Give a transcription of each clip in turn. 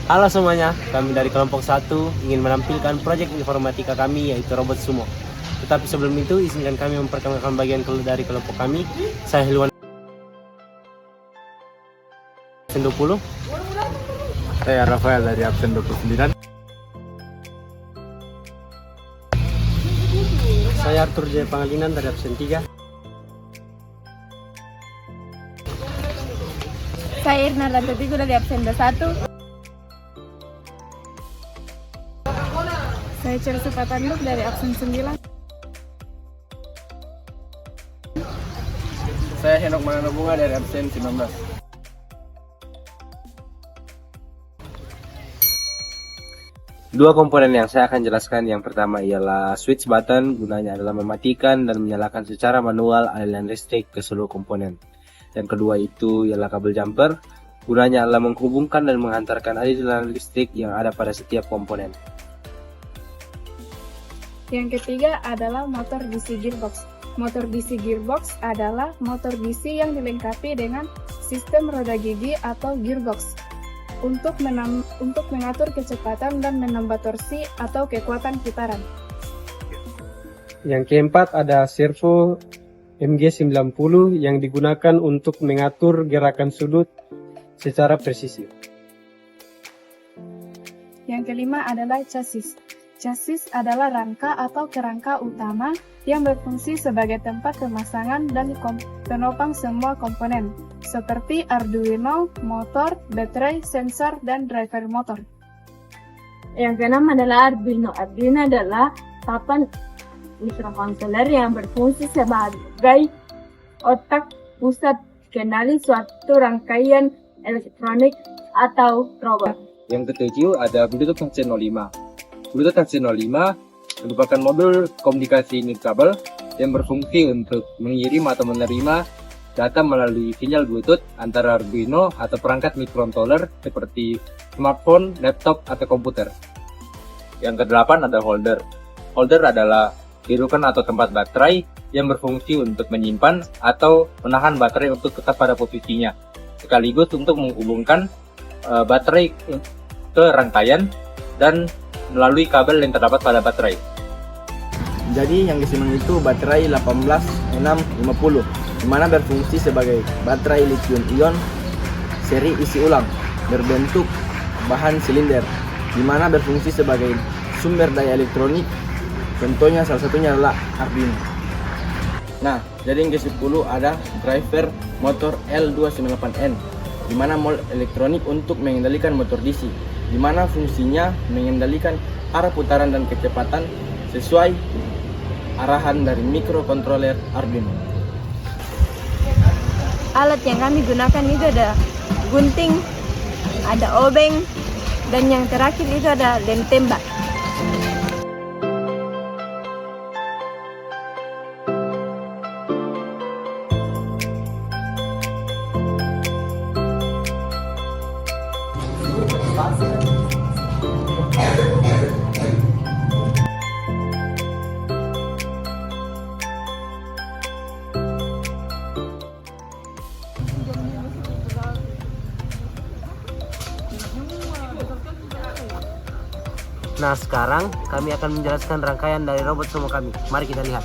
Halo semuanya, kami dari kelompok 1 ingin menampilkan proyek informatika kami yaitu robot sumo. Tetapi sebelum itu izinkan kami memperkenalkan bagian dari kelompok kami. Saya Hilwan 20. Saya Rafael dari absen 29. Saya Arthur Jaya Pangalinan dari absen 3. Saya Irna Rantatiku dari absen 21. Saya Chelsea Patanduk dari absen 9. Saya Henok Mananobunga dari absen 19. Dua komponen yang saya akan jelaskan, yang pertama ialah switch button, gunanya adalah mematikan dan menyalakan secara manual aliran listrik ke seluruh komponen. Yang kedua itu ialah kabel jumper, gunanya adalah menghubungkan dan menghantarkan aliran listrik yang ada pada setiap komponen. Yang ketiga adalah motor DC gearbox. Motor DC gearbox adalah motor DC yang dilengkapi dengan sistem roda gigi atau gearbox untuk mengatur kecepatan dan menambah torsi atau kekuatan putaran. Yang keempat ada servo MG90 yang digunakan untuk mengatur gerakan sudut secara presisi. Yang kelima adalah chassis. Chassis adalah rangka atau kerangka utama yang berfungsi sebagai tempat pemasangan dan penopang semua komponen, seperti Arduino, motor, baterai, sensor, dan driver motor. Yang keenam adalah Arduino. Arduino adalah papan mikrokontroler yang berfungsi sebagai otak pusat kendali suatu rangkaian elektronik atau robot. Yang ketujuh ada Bluetooth HC05. Bluetooth HC05 merupakan modul komunikasi nirkabel yang berfungsi untuk mengirim atau menerima data melalui sinyal Bluetooth antara Arduino atau perangkat mikrokontroler seperti smartphone, laptop, atau komputer. Yang kedelapan ada holder. Holder adalah hirukan atau tempat baterai yang berfungsi untuk menyimpan atau menahan baterai untuk tetap pada posisinya, sekaligus untuk menghubungkan baterai ke rangkaian dan melalui kabel yang terdapat pada baterai. Jadi yang kesenang itu baterai 18650, di mana berfungsi sebagai baterai lithium ion seri isi ulang berbentuk bahan silinder, di mana berfungsi sebagai sumber daya elektronik. Contohnya salah satunya adalah Arduino. Nah, jadi yang ke-10 ada driver motor L298N, di mana mode elektronik untuk mengendalikan motor DC, di mana fungsinya mengendalikan arah putaran dan kecepatan sesuai arahan dari mikrokontroler Arduino. Alat yang kami gunakan itu ada gunting, ada obeng, dan yang terakhir itu ada lem tembak. Nah, sekarang kami akan menjelaskan rangkaian dari robot sumo kami. Mari kita lihat.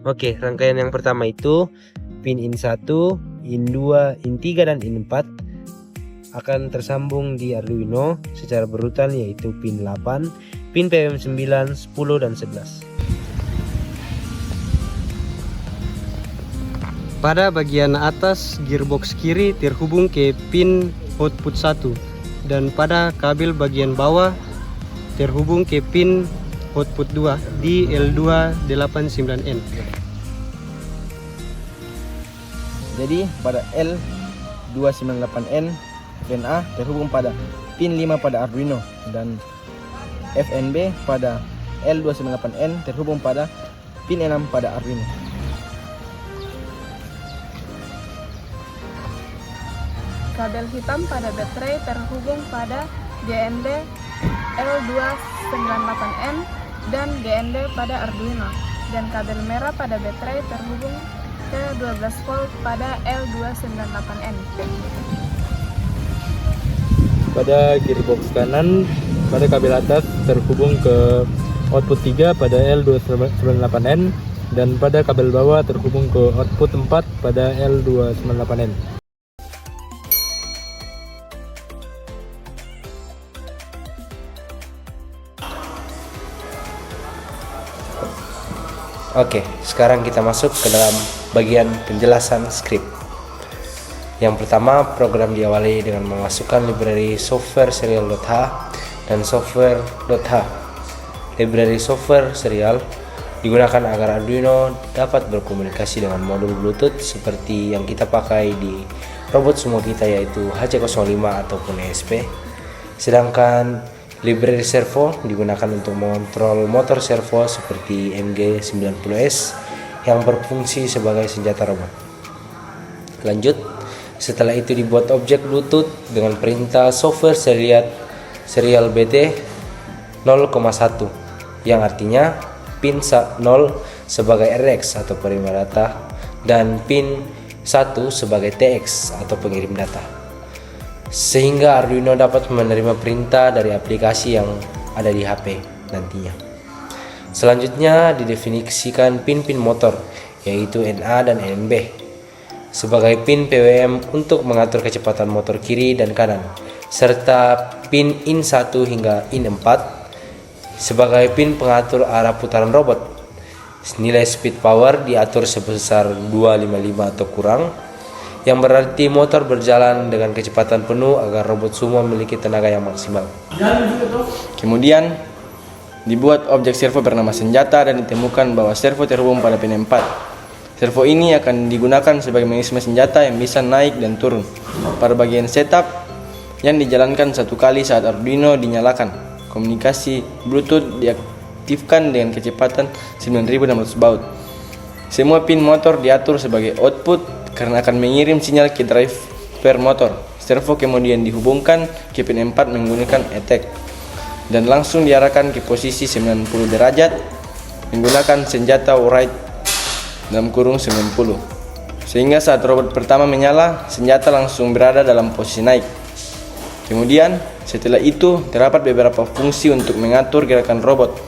Oke, rangkaian yang pertama itu pin in 1, in 2, in 3, dan in 4 akan tersambung di Arduino secara berurutan, yaitu pin 8, pin PM9, 10, dan 11. Pada bagian atas gearbox kiri terhubung ke pin output 1 dan pada kabel bagian bawah terhubung ke pin output 2 di L289N. Jadi pada L298N pin A terhubung pada pin 5 pada Arduino, dan FNB pada L298N terhubung pada pin 6 pada Arduino. Kabel hitam pada baterai terhubung pada GND L298N dan GND pada Arduino. dan kabel merah pada baterai terhubung ke 12 volt pada L298N. Pada gearbox kanan, pada kabel atas terhubung ke output 3 pada L298N dan pada kabel bawah terhubung ke output 4 pada L298N. Oke, sekarang kita masuk ke dalam bagian penjelasan skrip. Yang pertama, program diawali dengan memasukkan library software serial.h dan software.h. Library software serial digunakan agar Arduino dapat berkomunikasi dengan modul Bluetooth seperti yang kita pakai di robot sumo kita, yaitu HC05 ataupun ESP. Sedangkan library servo digunakan untuk mengontrol motor servo seperti MG90S yang berfungsi sebagai senjata robot. Lanjut, setelah itu dibuat objek Bluetooth dengan perintah software serial BT 0,1 yang artinya pin 0 sebagai RX atau penerima data dan pin 1 sebagai TX atau pengirim data, sehingga Arduino dapat menerima perintah dari aplikasi yang ada di HP nantinya. Selanjutnya didefinisikan pin-pin motor, yaitu NA dan NB, sebagai pin PWM untuk mengatur kecepatan motor kiri dan kanan, serta pin IN1 hingga IN4 sebagai pin pengatur arah putaran robot. Nilai speed power diatur sebesar 255 atau kurang, yang berarti motor berjalan dengan kecepatan penuh agar robot sumo memiliki tenaga yang maksimal. Kemudian dibuat objek servo bernama senjata dan ditemukan bahwa servo terhubung pada pin 4. Servo ini akan digunakan sebagai mekanisme senjata yang bisa naik dan turun. Pada bagian setup yang dijalankan satu kali saat Arduino dinyalakan, komunikasi Bluetooth diaktifkan dengan kecepatan 9600 baud. Semua pin motor diatur sebagai output karena akan mengirim sinyal ke driver motor. Servo kemudian dihubungkan ke pin 4 menggunakan ETEC dan langsung diarahkan ke posisi 90 derajat menggunakan senjata write (90), sehingga saat robot pertama menyala, senjata langsung berada dalam posisi naik. Kemudian setelah itu terdapat beberapa fungsi untuk mengatur gerakan robot,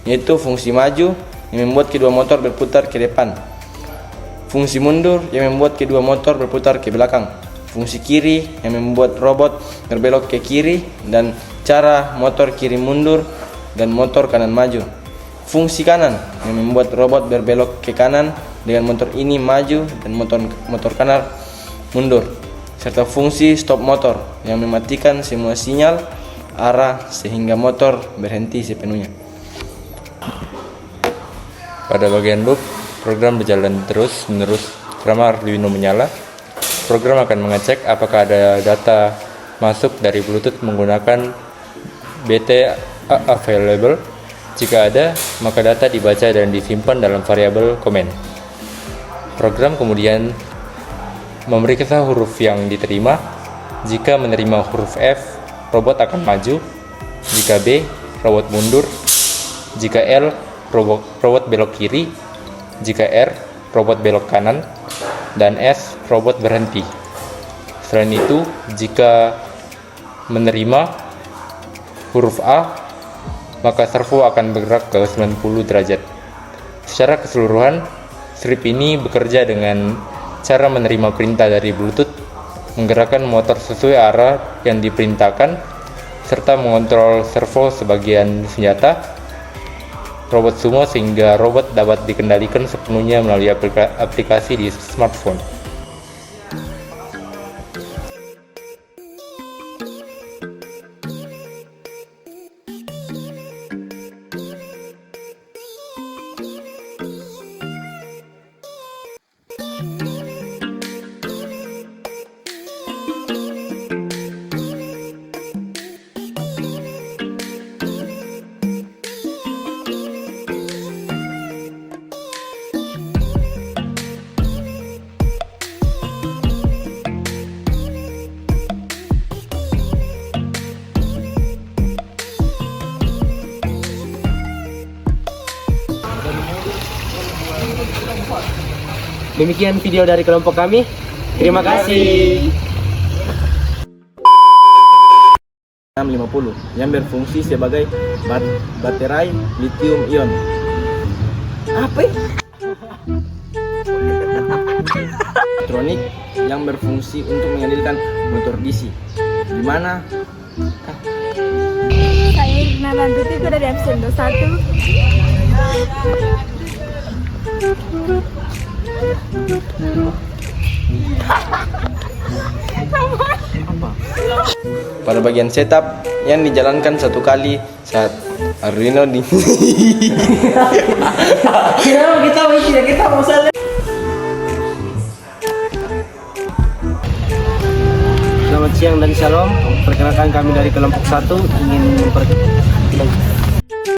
yaitu fungsi maju yang membuat kedua motor berputar ke depan, fungsi mundur yang membuat kedua motor berputar ke belakang, fungsi kiri yang membuat robot berbelok ke kiri dan cara motor kiri mundur dan motor kanan maju, fungsi kanan yang membuat robot berbelok ke kanan dengan motor ini maju dan motor kanan mundur, serta fungsi stop motor yang mematikan semua sinyal arah sehingga motor berhenti sepenuhnya. Pada bagian loop, program berjalan terus-menerus selama Arduino menyala. Program akan mengecek apakah ada data masuk dari Bluetooth menggunakan BT available. Jika ada, maka data dibaca dan disimpan dalam variabel comment. Program kemudian memeriksa huruf yang diterima. Jika menerima huruf F, robot akan maju. Jika B, robot mundur. Jika L, robot belok kiri. Jika R, robot belok kanan. Dan S, robot berhenti. Selain itu, jika menerima huruf A, maka servo akan bergerak ke 90 derajat. Secara keseluruhan, strip ini bekerja dengan cara menerima perintah dari Bluetooth, menggerakkan motor sesuai arah yang diperintahkan, serta mengontrol servo sebagian senjata robot sumo sehingga robot dapat dikendalikan sepenuhnya melalui aplikasi di smartphone. Demikian video dari kelompok kami. Terima kasih. 650 yang berfungsi sebagai baterai lithium ion. Apa ya? Elektronik yang berfungsi untuk mengalirkan motor DC. Di mana? Saya Irna Nanduti, aku dari absen 21. Pada bagian setup yang dijalankan satu kali saat Arduino di Selamat siang dan shalom. Perkenalkan kami dari kelompok 1 ingin